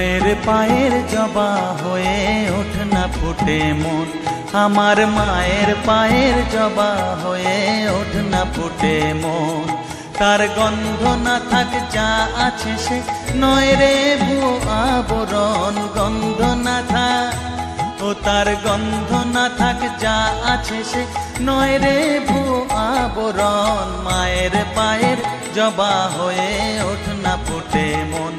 মায়ের পায়ের জবা হয়ে ওঠ না ফুটে মন, আমার মায়ের পায়ের জবা হয়ে ওঠ না ফুটে মন। তার গন্ধ না থাক যা আছে সে নয় রে ভুয়ো আবরণ, গন্ধ না থাক ও তার গন্ধ না থাক যা আছে সে নয় রে ভুয়ো আবরণ। মায়ের পায়ের জবা হয়ে ওঠ না ফুটে মন,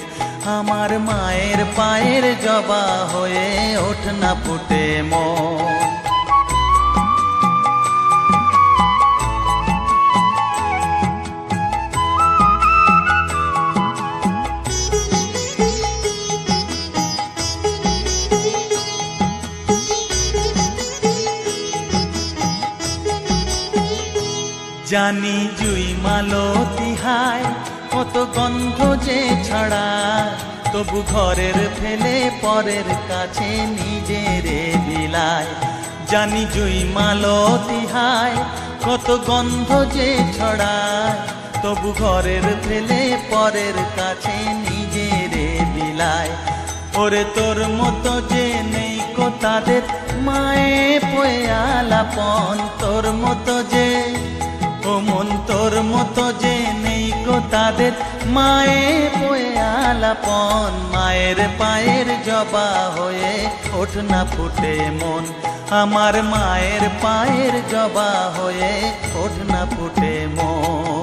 আমার মায়ের পায়ের জবা হয়ে ওঠ না ফুটে মন। জানি জুই মালতী হায় কত গন্ধ যে ছড়ায়, তবু ঘরের ফেলে পরের কাছে নিজেরে বিলায়। জানি জুই মালতী হায় কত গন্ধ যে ছড়ায়, তবু ঘরের ফেলে পরের কাছে নিজেরে বিলায়। ওরে তোর মতো যে নেই কো তাদের মায়ে পয়ে আলাপন, তোর মতো যে ও মন তোর মতো যে নেই গো তাদের মায়ে পয়ে আলাপন। মায়ের পায়ের জবা হয়ে ওঠ না ফুটে মন, আমার মায়ের পায়ের জবা হয়ে ওঠ না ফুটে মন।